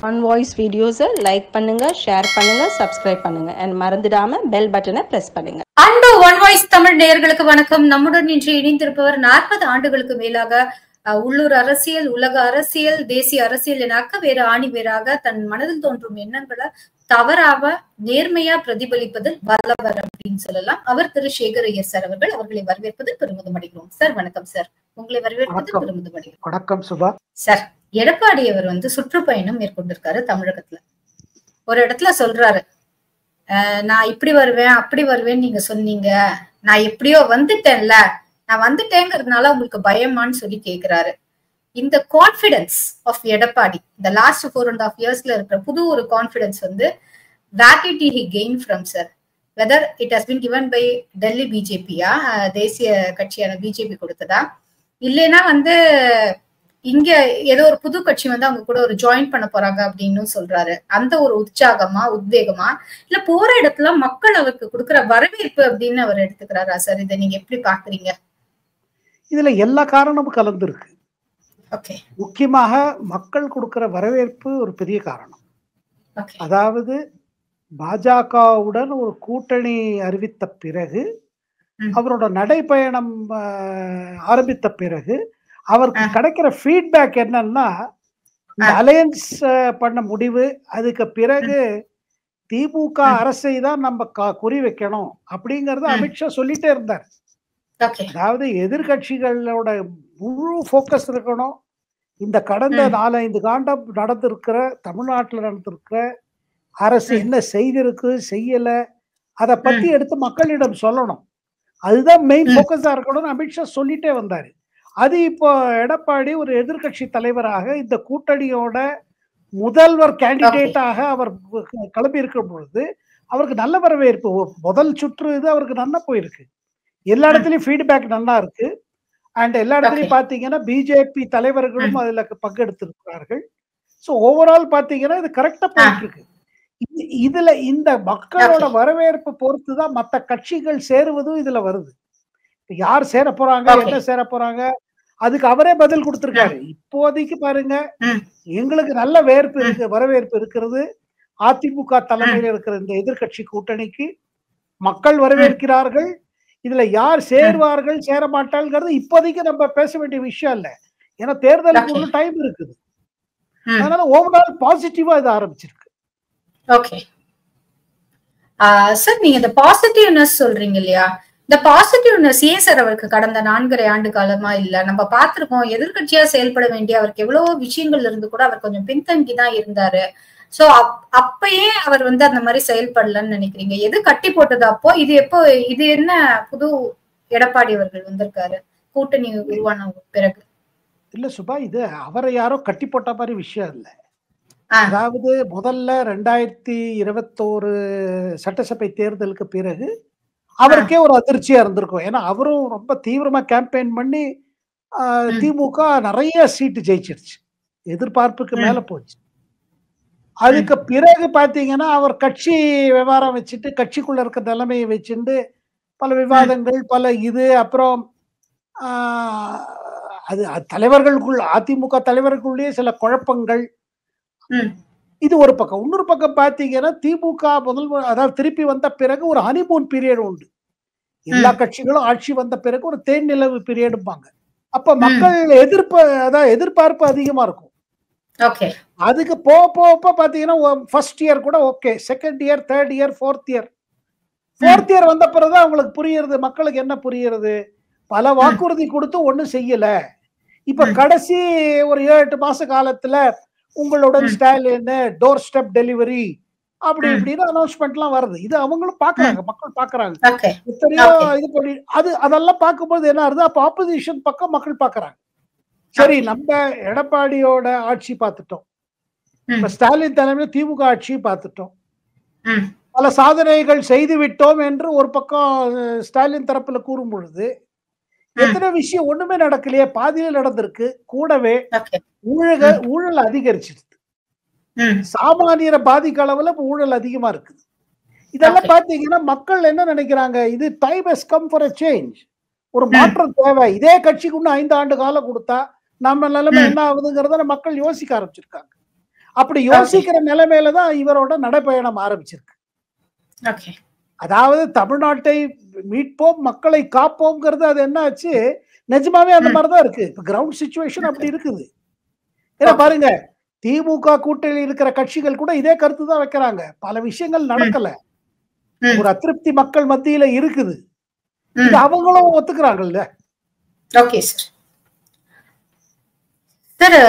One voice வீடியோஸை like பண்ணுங்க, share பண்ணுங்க, சப்ஸ்கிரைப் பண்ணுங்க and மறந்துடாம பெல் பட்டனை பிரஸ் பண்ணுங்க. அன்பு ஒன் வாய்ஸ் தமிழ் நேயர்களுக்கு வணக்கம். நம்முடன் இன்று இணைந்திருப்பவர் 40 ஆண்டுகளுக்கு மேலாக உள்ளூர் அரசியல், உலக அரசியல், தேசிய அரசியல் என வேறு ஆணி வேறாக தன் மனதில் தோன்றும் எண்ணங்களை தவறாக நேர்மையா பிரதிபலிப்பதில் வல்லவர் அப்படின்னு சொல்லலாம். அவர் திரு சேகர் ஐயர் சார் அவர்கள். அவர்களை வரவேற்பது பெருமிதம் அடைகிறோம். சார் வணக்கம் சார். உங்களை வரவேற்பது பெருமிதம் அடைகிறோம். வணக்கம் சுபா. சார், எடப்பாடி அவர் சுற்றுப்பயணம் மேற்கொண்டிருக்காரு தமிழகத்துல. ஒரு இடத்துல சொல்றாரு, நான் இப்படி வருவேன் அப்படி வருவேன்னு நீங்க சொன்னீங்க, நான் எப்படியோ வந்துட்டேன்ல, நான் வந்துட்டேங்கிறதுனால உங்களுக்கு பயமான்னு சொல்லி கேக்குறாரு. இந்த கான்பிடன்ஸ் ஆஃப் எடப்பாடி இந்த லாஸ்ட் 4.5 yearsல இருக்கிற புது ஒரு confidence where did he gain from sir? Whether it has been given by Delhi BJP-யா, தேசிய கட்சியான பிஜேபி கொடுத்ததா, இல்லைன்னா இங்க ஏதோ ஒரு புது கட்சி அவங்க கூட ஒரு ஜாயின் பண்ண போறாங்க அப்படின்னு சொல்றாரு. அந்த ஒரு உற்சாகமா, உத்வேகமா, இல்ல போற இடத்துல மக்கள் அவருக்கு கொடுக்குற வரவேற்பு அப்படின்னு அவர் எடுத்துக்கிறாரா சார்? இதை நீங்க எப்படி பாக்குறீங்க? இதுல எல்லா காரணமும் கலந்து இருக்கு. முக்கியமாக மக்கள் கொடுக்கிற வரவேற்பு ஒரு பெரிய காரணம். அதாவது பாஜகவுடன் ஒரு கூட்டணி அறிவித்த பிறகு, அவரோட நடைப்பயணம் ஆரம்பித்த பிறகு அவருக்கு கிடைக்கிற ஃபீட்பேக் என்னன்னா, இந்த அலையன்ஸ் பண்ண முடிவு, அதுக்கு பிறகு திமுக அரசை தான் நம்ம குறி வைக்கணும் அப்படிங்கறத அமித்ஷா சொல்லிட்டே இருந்தார். அதாவது எதிர்கட்சிகளோட முழு போக்கஸ் இருக்கணும். இந்த கடந்த 4-5 காண்டம் நடந்திருக்கிற, தமிழ்நாட்டில் நடந்திருக்கிற அரசு என்ன செய்திருக்கு செய்யல, அதை பத்தி எடுத்து மக்களிடம் சொல்லணும். அதுதான் மெயின் போக்கஸா இருக்கணும்னு அமித்ஷா சொல்லிட்டே வந்தாரு. அது இப்போ எடப்பாடி ஒரு எதிர்கட்சி தலைவராக இந்த கூட்டணியோட முதல்வர் கேண்டிடேட்டாக அவர் கிளம்பி இருக்கும் பொழுது அவருக்கு நல்ல வரவேற்பு. முதல் சுற்று இது அவருக்கு நல்லா போயிருக்கு. எல்லா இடத்துலயும் ஃபீட்பேக் நல்லா இருக்கு. அண்ட் எல்லா இடத்துலயும் பாத்தீங்கன்னா பிஜேபி தலைவர்களும் அதுல பங்கெடுத்திருக்கிறார்கள். ஸோ ஓவரால் பாத்தீங்கன்னா இது கரெக்டா போயிட்டு இருக்கு. இதுல இந்த மக்களோட வரவேற்பு பொறுத்துதான் மற்ற கட்சிகள் சேருவதும் இதுல வருது. யார் சேர போறாங்க, என்ன சேர போறாங்க, அதுக்கு அவரே பதில் கொடுத்திருக்காரு. இப்போதைக்கு பாருங்க, எங்களுக்கு நல்ல வரவேற்பு இருக்கிறது. அதிமுக தலைமையில் இருக்கிற இந்த எதிர்கட்சி கூட்டணிக்கு மக்கள் வரவேற்கிறார்கள். இதுல யார் சேருவார்கள் சேர மாட்டாள்ங்கிறது இப்போதைக்கு நம்ம பேச வேண்டிய விஷயம் இல்ல. ஏன்னா தேர்தலுக்கு உள்ள டைம் இருக்குது. அதனால ஓவரால் பாசிட்டிவா இது ஆரம்பிச்சிருக்கு. ஓகே சார், நீங்க இந்த பாசிட்டிவ்னஸ் சொல்றீங்க இல்லையா, இந்த பாசிட்டிவ்னஸ் ஏன் சார் அவருக்கு கடந்த 4.5 ஆண்டு காலமா இல்ல? நம்ம பார்த்திருக்கோம், எதிர்கட்சியா செயல்பட வேண்டிய அவருக்கு எவ்வளவோ விஷயங்கள் இருந்து கூட அவர் கொஞ்சம் பின்தங்கி தான் இருந்தாரு. சோ அப்பயே அவர் அந்த மாதிரி செயல்படலன்னு நினைக்கிறீங்க? எது கட்டி போட்டது அப்போ? இது என்ன புது எடப்பாடி அவர்கள் வந்திருக்காரு கூட்டணி உருவான பிறகு? இல்ல சுபா, இது அவரை யாரோ கட்டி போட்ட மாதிரி விஷயம் இல்ல. அதாவது முதல்ல 2021 சட்டசபை தேர்தலுக்கு பிறகு அவருக்கே ஒரு அதிர்ச்சியா இருந்திருக்கும். ஏன்னா அவரும் ரொம்ப தீவிரமா கேம்பெயின் பண்ணி திமுக நிறைய சீட்டு ஜெயிச்சிருச்சு, எதிர்பார்ப்புக்கு மேல போச்சு. அதுக்கு பிறகு பாத்தீங்கன்னா அவர் கட்சி விவகாரம் வச்சுட்டு, கட்சிக்குள்ள இருக்க நிலைமையை வச்சுட்டு பல விவாதங்கள், பல இது, அப்புறம் அது தலைவர்களுக்குள்ள, அதிமுக தலைவர்களுக்குள்ளேயே சில குழப்பங்கள், இது ஒரு பக்கம். இன்னொரு பக்கம் பாத்தீங்கன்னா திமுக அதாவது திருப்பி வந்த பிறகு ஒரு ஹனிமூன் பீரியட் உண்டு. எல்லா கட்சிகளும் ஆட்சி வந்த பிறகு ஒரு தேன் நிலவு பீரியடுப்பாங்க. அப்ப மக்கள் எதிர்பார்ப்பு அதிகமா இருக்கும். அதுக்கு போக பாத்தீங்கன்னா ஃபர்ஸ்ட் இயர் கூட okay, second year, third year, fourth year வந்த பிறகுதான் அவங்களுக்கு புரியுறது, மக்களுக்கு என்ன புரியுறது, பல வாக்குறுதி கொடுத்து ஒண்ணும் செய்யல. இப்ப கடைசி ஒரு 7-8 மாச காலத்துல உங்களுடன் ஸ்டாலின் டோர் ஸ்டெப் டெலிவரி அப்படி இப்படின்னு அனௌன்ஸ்மெண்ட் எல்லாம் வருது. இது அவங்களும் பாக்குறாங்க, மக்கள் பாக்குறாங்க. எத்தனையோ இது பண்ணி அதெல்லாம் பார்க்கும்போது என்ன ஆகுது, அப்ப ஆப்போசிஷன் பக்கம் மக்கள் பாக்குறாங்க. சரி, நம்ம எடப்பாடியோட ஆட்சி பார்த்துட்டோம், இப்ப ஸ்டாலின் தலைமையில் திமுக ஆட்சி பார்த்துட்டோம், பல சாதனைகள் செய்து விட்டோம் என்று ஒரு பக்கம் ஸ்டாலின் தரப்புல கூறும் பொழுது எத்தனை விஷயம் ஒண்ணுமே நடக்கலையே, பாதியில நடந்திருக்கு. கூடவே ஊழல் அதிகரிச்சிருக்கு. சாமானியரை பாதிக்க அளவுல ஊழல் அதிகமா இருக்குது. இதெல்லாம் பாத்தீங்கன்னா மக்கள் என்ன நினைக்கிறாங்க, இது time has come for a change, ஒரு மாற்றம் தேவை. இதே கட்சிக்கு இன்னும் 5 ஆண்டு காலம் கொடுத்தா நம்ம நிலைமை என்ன ஆகுதுங்கிறத மக்கள் யோசிக்க ஆரம்பிச்சிருக்காங்க. அப்படி யோசிக்கிற நிலைமையில தான் இவரோட நடைப்பயணம் ஆரம்பிச்சிருக்கு. அதாவது தமிழ்நாட்டை மீட்போம், மக்களை காப்போம்ங்கிறது அது என்ன ஆச்சு, நிஜமாவே அந்த மாதிரிதான் இருக்கு. இப்ப கிரவுண்ட் சிச்சுவேஷன் அப்படி இருக்குது. ஏன்னா பாருங்க, திமுக கூட்டணியில் இருக்கிற கட்சிகள் கூட இதே கருத்து தான் வைக்கிறாங்க. பல விஷயங்கள் நடக்கல, ஒரு அதிருப்தி மக்கள் மத்தியில இருக்குது. இது அவங்களும் ஒத்துக்கிறாங்கல்ல. Okay sir. சார்,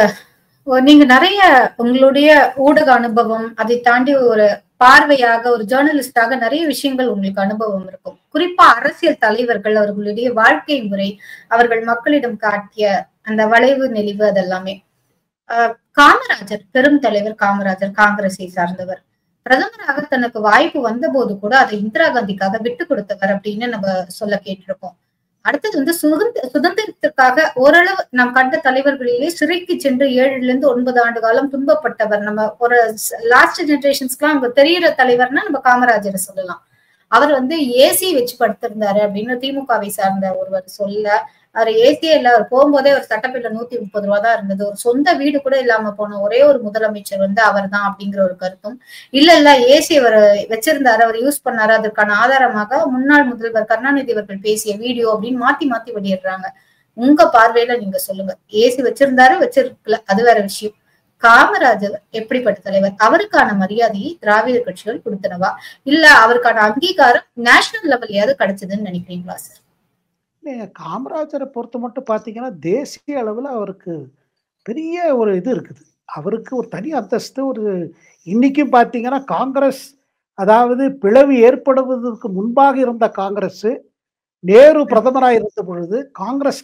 நீங்க நிறைய உங்களுடைய ஊடக அனுபவம், அதை தாண்டி ஒரு பார்வையாக, ஒரு ஜேர்னலிஸ்டாக நிறைய விஷயங்கள் உங்களுக்கு அனுபவம் இருக்கும். குறிப்பா அரசியல் தலைவர்கள், அவர்களுடைய வாழ்க்கை முறை, அவர்கள் மக்களிடம் காட்டிய அந்த வளைவு நெளிவு, அதெல்லாமே. காமராஜர், பெரும் தலைவர் காமராஜர், காங்கிரஸை சார்ந்தவர், பிரதமராக தனக்கு வாய்ப்பு வந்த போது கூட அதை இந்திரா காந்திக்காக விட்டு கொடுத்தவர் அப்படின்னு நம்ம சொல்ல கேட்டிருக்கோம். அடுத்தது வந்து சுதந்திரத்திற்காக ஓரளவு நாம் கண்ட தலைவர்களிலே சிறைக்கு சென்று 7 to 9 ஆண்டு காலம் துன்பப்பட்டவர். நம்ம ஒரு லாஸ்ட் ஜெனரேஷன்ஸ்க்குலாம் அவங்க தெரியிற தலைவர்னா நம்ம காமராஜரை சொல்லலாம். அவர் வந்து ஏசி வச்சு படுத்திருந்தாரு அப்படின்னு திமுகவை சார்ந்த ஒருவர் சொல்ல, அவர் ஏசியே இல்ல, அவர் போகும்போதே ஒரு சட்டப்பில்ல 130 ரூபா தான் இருந்தது, ஒரு சொந்த வீடு கூட இல்லாம போன ஒரே ஒரு முதலமைச்சர் வந்து அவர் தான் அப்படிங்கிற ஒரு கருத்தும், இல்ல ஏசி அவர் வச்சிருந்தாரு, அவர் யூஸ் பண்ணாரு, அதற்கான ஆதாரமாக முன்னாள் முதல்வர் கருணாநிதி அவர்கள் பேசிய வீடியோ அப்படின்னு மாத்தி மாத்தி வெளியிடுறாங்க. உங்க பார்வையில நீங்க சொல்லுங்க, ஏசி வச்சிருந்தாரு வச்சிருக்கல அது வேற விஷயம். காமராஜர் எப்படிப்பட்ட தலைவர்? அவருக்கான மரியாதையை திராவிட கட்சிகள் கொடுத்தனவா, இல்ல அவருக்கான அங்கீகாரம் நேஷனல் லெவல்லையாவது கிடைச்சதுன்னு நினைக்கிறீங்களா சார்? காமராஜரை பொறுத்த மட்டும் பாத்தீங்கன்னா தேசிய அளவுல அவருக்கு பெரிய ஒரு இது இருக்குது. அவருக்கு ஒரு தனி அந்தஸ்து. ஒரு இன்னைக்கும் பாத்தீங்கன்னா காங்கிரஸ், அதாவது பிளவு ஏற்படுவதற்கு முன்பாக இருந்த காங்கிரஸ், நேரு பிரதமராக இருந்த பொழுது காங்கிரஸ்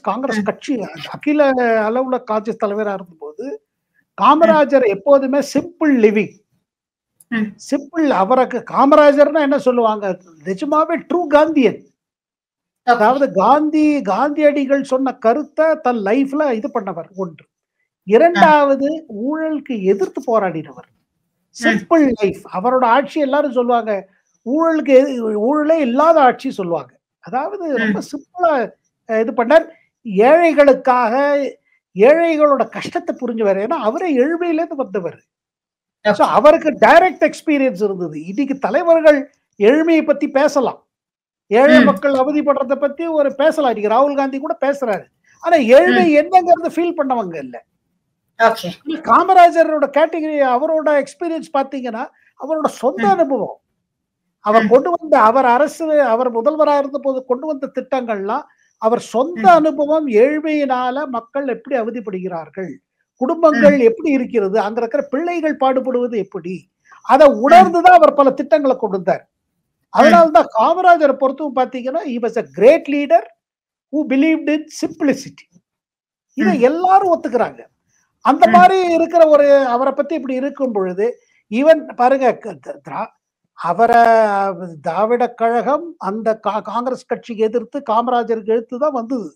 கட்சி அகில அளவுல காங்கிரஸ் தலைவராக இருந்த போது காமராஜர் எப்போதுமே சிம்பிள் லிவிங், சிம்பிள். அவருக்கு காமராஜர்னா என்ன சொல்லுவாங்க, நிஜமாவே ட்ரூ காந்தியன். அதாவது காந்தியடிகள் சொன்ன கருத்தை தன் லைஃப்ல இது பண்ணவர் ஒன்று. இரண்டாவது, ஊழலுக்கு எதிர்த்து போராடினவர். Simple life. அவரோட ஆட்சி எல்லாரும் சொல்லுவாங்க ஊழலே இல்லாத ஆட்சி சொல்லுவாங்க. அதாவது ரொம்ப சிம்பிளா இது பண்ணார். ஏழைகளுக்காக, ஏழைகளோட கஷ்டத்தை புரிஞ்சவர். ஏன்னா அவரே ஏழ்மையில இருந்து வந்தவர். அவருக்கு டைரக்ட் எக்ஸ்பீரியன்ஸ் இருந்தது. இன்னைக்கு தலைவர்கள் ஏழ்மையை பத்தி பேசலாம், ஏழை மக்கள் அவதிப்படுறத பத்தி ஒரு பேசலாம். இன்னைக்கு ராகுல் காந்தி கூட பேசுறாரு. ஆனா ஏழ்மை என்னங்கிறது ஃபீல் பண்ணவங்க இல்ல. காமராஜரோட கேட்டகரி, அவரோட எக்ஸ்பீரியன்ஸ் பாத்தீங்கன்னா அவரோட சொந்த அனுபவம். அவர் கொண்டு வந்த, அவர் முதல்வராக இருந்த போது கொண்டு வந்த திட்டங்கள்லாம் அவர் சொந்த அனுபவம். ஏழ்மையினால மக்கள் எப்படி அவதிப்படுகிறார்கள், குடும்பங்கள் எப்படி இருக்கிறது, அங்க இருக்கிற பிள்ளைகள் பாடுபடுவது எப்படி, அதை உணர்ந்துதான் அவர் பல திட்டங்களை கொண்டு வந்தார். அதனால்தான் காமராஜரை பொறுத்தும் பாத்தீங்கன்னா he was a great leader who believed in simplicity. இதை எல்லாரும் ஒத்துக்கிறாங்க. அந்த மாதிரி இருக்கிற ஒரு அவரை பத்தி இப்படி இருக்கும் பொழுது, ஈவன் பாருங்க, அவரை திராவிட கழகம் அந்த காங்கிரஸ் கட்சிக்கு எதிர்த்து காமராஜருக்கு எதிர்த்து தான் வந்தது.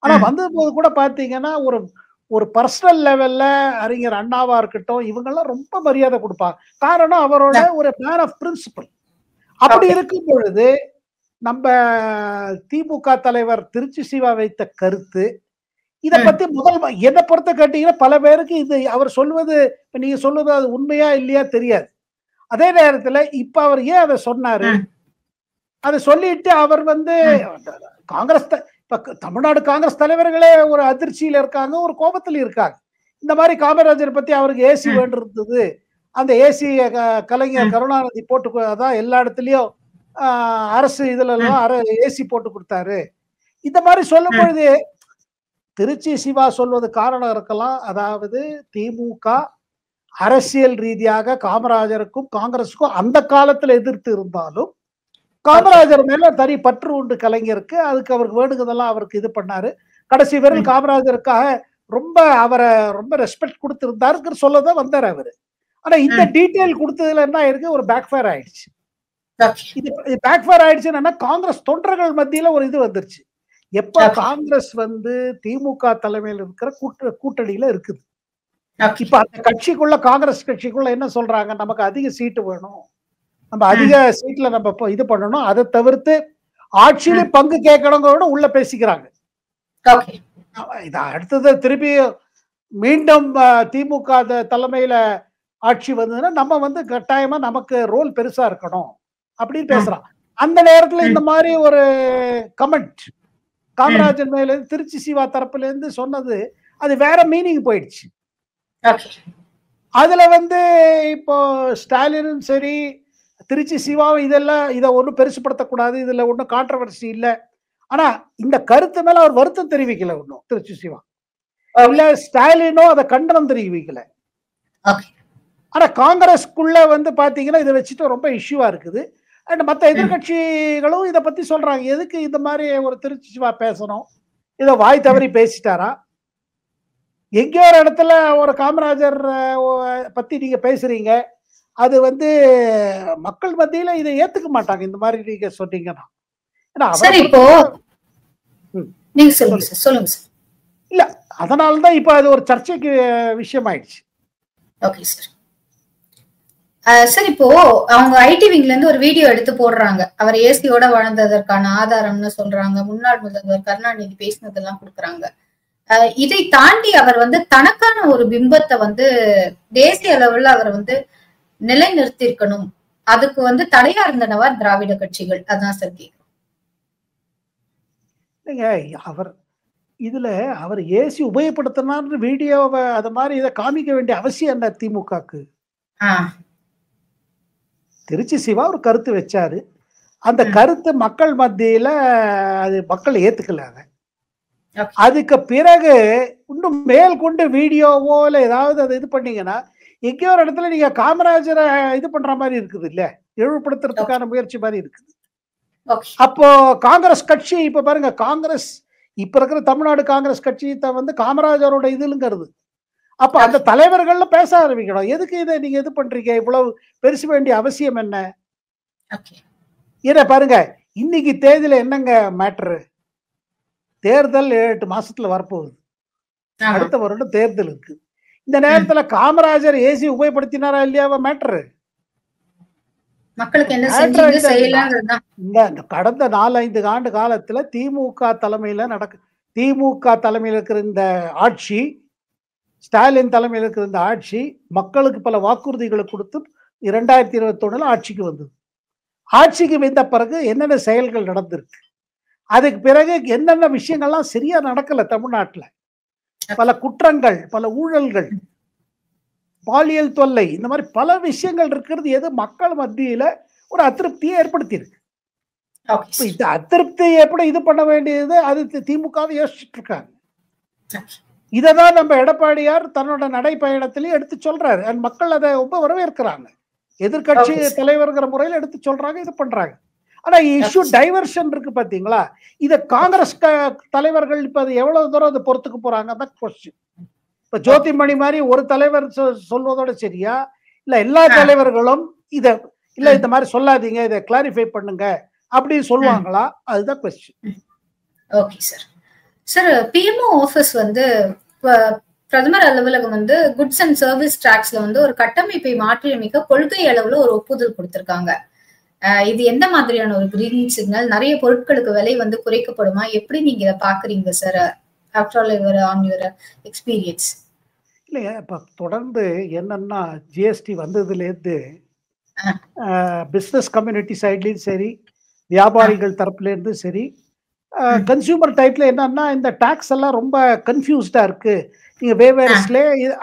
ஆனா வந்தது போது கூட பாத்தீங்கன்னா ஒரு பர்சனல் லெவல்ல அறிஞர் அண்ணாவா இருக்கட்டும், இவங்கெல்லாம் ரொம்ப மரியாதை கொடுப்பாங்க. காரணம் அவரோட ஒரு மேன் ஆஃப் பிரின்சிபல். அப்படி இருக்கும் பொழுது நம்ம திமுக தலைவர் திருச்சி சிவா வைத்த கருத்து, இத பத்தி என்ன பொறுத்த கேட்டீங்கன்னா பல பேருக்கு இது அவர் சொல்வது, நீங்க சொல்வது அது உண்மையா இல்லையா தெரியாது. அதே நேரத்துல இப்ப அவர் ஏன் அதை சொன்னாரு, அதை சொல்லிட்டு அவர் காங்கிரஸ், இப்ப தமிழ்நாடு காங்கிரஸ் தலைவர்களே ஒரு அதிர்ச்சியில இருக்காங்க, ஒரு கோபத்துல இருக்காங்க. இந்த மாதிரி காமராஜர் பத்தி அவருக்கு ஏசி வேண்டியிருந்தது, அந்த ஏசி கலைஞர் கருணாநிதி போட்டு அதான் எல்லா இடத்துலயும் அரசு இதுல எல்லாம் ஏசி போட்டு கொடுத்தாரு. இந்த மாதிரி சொல்லும் பொழுது திருச்சி சிவா சொல்வது காரணம் இருக்கலாம். அதாவது திமுக அரசியல் ரீதியாக காமராஜருக்கும் காங்கிரஸுக்கும் அந்த காலத்துல எதிர்த்து இருந்தாலும் காமராஜர் மேல தனி பற்று உண்டு கலைஞருக்கு. அதுக்கு அவருக்கு வேணுங்கதெல்லாம் அவருக்கு இது பண்ணாரு. கடைசி வரையில் காமராஜருக்காக அவரை ரொம்ப ரெஸ்பெக்ட் கொடுத்திருந்தாரு சொல்லதான் வந்தாரு அவரு. ஆனா இந்த டீட்டெயில் கொடுத்ததுல என்ன ஆயிருக்கு, ஒரு பேக்ஃபயர் ஆயிடுச்சு. இது பேக்ஃபயர் ஆயிடுச்சுன்னா காங்கிரஸ் தொண்டர்கள் மத்தியில ஒரு இது வந்துருச்சு. எப்ப காங்கிரஸ் திமுக தலைமையில் இருக்கிற கூட்டணியில இருக்குது. இப்ப அந்த கட்சிக்குள்ள, காங்கிரஸ் கட்சிக்குள்ள என்ன சொல்றாங்க, நமக்கு அதிக சீட்டு வேணும், நம்ம அதிக சீட்ல நம்ம இது பண்ணணும், அதை தவிர்த்து ஆட்சியில பங்கு கேட்கணுங்கிறத உள்ள பேசிக்கிறாங்க. அடுத்தது திருப்பி மீண்டும் திமுக தலைமையில ஆட்சி வந்ததுன்னா நம்ம வந்து கட்டாயமா நமக்கு ரோல் பெருசா இருக்கணும் அப்படின்னு பேசுறான். அந்த நேரத்துல இந்த மாதிரி ஒரு கமெண்ட் காமராஜர் மேல இருந்து திருச்சி சிவா தரப்புல இருந்து சொன்னது அது வேற மீனிங் போயிடுச்சு. அதுல வந்து இப்போ ஸ்டாலினும் சரி திருச்சி சிவாவும் இதெல்லாம் இதை ஒன்றும் பெருசுப்படுத்தக்கூடாது, இதுல ஒன்றும் கான்ட்ரவர்சி இல்லை. ஆனா இந்த கருத்து மேல அவர் வருத்தம் தெரிவிக்கல ஒன்றும் திருச்சி சிவா, இல்ல ஸ்டாலினோ அதை கண்டனம் தெரிவிக்கல. ஆனா காங்கிரஸ்க்குள்ள வந்து பாத்தீங்கன்னா இதை வச்சுட்டு ரொம்ப இஷ்யூவா இருக்குது. அண்ட் மற்ற எதிர்கட்சிகளும் இதை பத்தி சொல்றாங்க, எதுக்கு இந்த மாதிரி ஒரு திருச்சி சிவா பேசணும், இதை வாய் தவறி பேசிட்டாரா, எங்கேயோ ஒரு இடத்துல ஒரு காமராஜர் பத்தி நீங்க பேசுறீங்க, அது வந்து மக்கள் மத்தியில இதை ஏத்துக்க மாட்டாங்க இந்த மாதிரி நீங்க சொன்னீங்கன்னா. இல்ல அதனாலதான் இப்ப அது ஒரு சர்ச்சைக்கு விஷயம் ஆயிடுச்சு. Okay sir. சார் இப்போ அவங்க ஐடி விங்ல இருந்து ஒரு வீடியோ எடுத்து போடுறாங்க, அவர் ஏசியோட வாழ்ந்ததற்கான ஆதாரம்னு சொல்றாங்க, முன்னாள் முதல்வர் கருணாநிதி பேசினதெல்லாம் கொடுக்குறாங்க. இதை தாண்டி அவர் வந்து தனக்கான ஒரு பிம்பத்தை வந்து தேசிய அளவுல அவர் வந்து நிலைநிறுத்தி இருக்கணும், அதுக்கு வந்து தடையா இருந்தனவா திராவிட கட்சிகள், அதான் சார் கேட்கிறோம். அவர் இதுல அவர் ஏசி உபயோகப்படுத்தினார் வீடியோவை அது மாதிரி இதை காமிக்க வேண்டிய அவசியம் என்ன திமுகக்கு? திருச்சி சிவா ஒரு கருத்து வச்சாரு, அந்த கருத்து மக்கள் மத்தியில அது மக்கள் ஏத்துக்கல. அதுக்கு பிறகு இன்னும் மேல் கொண்டு வீடியோவோ இல்ல ஏதாவது அதை இது பண்ணீங்கன்னா எங்கேயோ ஒரு இடத்துல நீங்க காமராஜரை இது பண்ற மாதிரி இருக்குது, இல்ல இழிவுபடுத்துறதுக்கான முயற்சி மாதிரி இருக்குது. அப்போ காங்கிரஸ் கட்சி இப்ப பாருங்க, காங்கிரஸ் இப்ப இருக்கிற தமிழ்நாடு காங்கிரஸ் கட்சி வந்து காமராஜரோட இதுங்கிறது. அப்ப அந்த தலைவர்கள்ல பேச ஆரம்பிக்கணும், எதுக்கு இதை நீங்க இது பண்றீங்க, இவ்வளவு பெருசு வேண்டிய அவசியம் என்ன? இதை பாருங்க, இன்னைக்கு தேதியில என்னங்க மேட்ரு, தேர்தல் 8 மாசத்துல வரப்போகுது, அடுத்த வருடம் தேர்தல் இருக்கு. இந்த நேரத்துல காமராஜர் ஏசி உபயோகப்படுத்தினாரா இல்லையா மேட்ரு? கடந்த 4-5 ஆண்டு காலத்துல திமுக தலைமையில இருக்கிற இந்த ஆட்சி, ஸ்டாலின் தலைமையில் இருக்கிற இந்த ஆட்சி மக்களுக்கு பல வாக்குறுதிகளை கொடுத்து 2021 ஆட்சிக்கு வந்தது. ஆட்சிக்கு வந்த பிறகு என்னென்ன செயல்கள் நடந்திருக்கு, அதுக்கு பிறகு என்னென்ன விஷயங்கள்லாம் சரியா நடக்கல தமிழ்நாட்டுல, பல குற்றங்கள், பல ஊழல்கள், பாலியல் தொல்லை, இந்த மாதிரி பல விஷயங்கள் இருக்கிறது, எது மக்கள் மத்தியில ஒரு அதிருப்தியை ஏற்படுத்தி இருக்கு. இந்த அதிருப்தி எப்படி இது பண்ண வேண்டியது அது திமுகவை யோசிச்சுட்டு இருக்காங்க. இததான் நம்ம எடப்பாடியார் தன்னோட நடைப்பயணத்திலேயே எடுத்து சொல்றாரு, மக்கள் அதை ரொம்ப வரவேற்கிறாங்க, எதிர்கட்சி தலைவர்கிற முறையில் எடுத்து சொல்றாங்க, இது பண்றாங்க. ஆனா இஷ்யூ டைவர்ஷன் இருக்கு பாத்தீங்களா, இத காங்கிரஸ் தலைவர்கள் இப்ப அது எவ்வளவு தூரம் அதை பொறுத்துக்கு போறாங்க தான் கொஸ்டின். இப்ப ஜோதிமணி மாதிரி ஒரு தலைவர் சொல்வதோட சரியா, இல்ல எல்லா தலைவர்களும் இத இல்ல இந்த மாதிரி சொல்லாதீங்க, இதை கிளாரிஃபை பண்ணுங்க அப்படின்னு சொல்லுவாங்களா, அதுதான் question. Okay sir. Sir, BMO office வந்து பிரதமர் அலுவலகம் வந்து குட்ஸ் அண்ட் சர்வீஸ் டாக்ஸ்ல வந்து ஒரு கட்டமைப்பை மாற்றியமைக்க கொள்கை அளவுல ஒரு ஒப்புதல் கொடுத்திருக்காங்க. இது எந்த மாதிரியான ஒரு கிரீன் சிக்னல்? நிறைய பொருட்களுக்கு விலை வந்து குறைக்கப்படுமா? எப்படி நீங்க இதை பாக்குறீங்க sir, after all your on your experience? இல்லையா, இப்ப தொடர்ந்து என்னன்னா ஜிஎஸ்டி வந்ததுல இருந்து பிசினஸ் கம்யூனிட்டி சைட்லயும் சரி, வியாபாரிகள் தரப்புல இருந்து சரி, கன்சியூமர் டைப்ல என்னன்னா இந்த டாக்ஸ் எல்லாம் ரொம்ப கன்ஃபியூஸ்டா இருக்கு, நீங்க வேவேரஸ்ல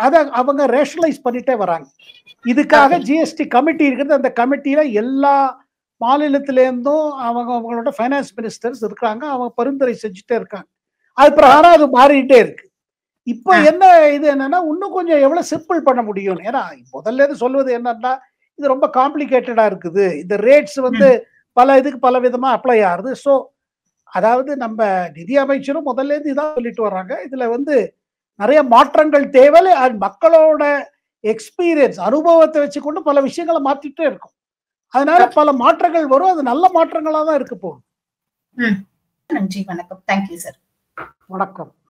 அதை அவங்க ரேஷனலைஸ் பண்ணிட்டே வராங்க. இதுக்காக ஜிஎஸ்டி கமிட்டி இருக்கிறது, அந்த கமிட்டியில எல்லா மாநிலத்திலேருந்தும் அவங்களோட ஃபைனான்ஸ் மினிஸ்டர்ஸ் இருக்காங்க, அவங்க பரிந்துரை செஞ்சுட்டே இருக்காங்க. அது பிரகாரம் அது மாறிட்டே இருக்கு. இப்ப என்ன இது என்னன்னா இன்னும் கொஞ்சம் எவ்வளவு சிம்பிள் பண்ண முடியும், ஏன்னா முதல்ல இருந்து சொல்வது என்னன்னா இது ரொம்ப காம்ப்ளிகேட்டடா இருக்குது, இந்த ரேட்ஸ் வந்து பல இதுக்கு பல விதமா அப்ளை ஆகுது. ஸோ அதாவது நம்ம நிதி அமைச்சரும் முதல்ல இருந்து இதான் சொல்லிட்டு வர்றாங்க, இதுல வந்து நிறைய மாற்றங்கள் தேவை, மக்களோட எக்ஸ்பீரியன்ஸ் அனுபவத்தை வச்சுக்கொண்டு பல விஷயங்களை மாத்திட்டே இருக்கும். அதனால பல மாற்றங்கள் வரும், அது நல்ல மாற்றங்களா தான் இருக்க போகுது. நன்றி, வணக்கம். Thank you sir. வணக்கம்.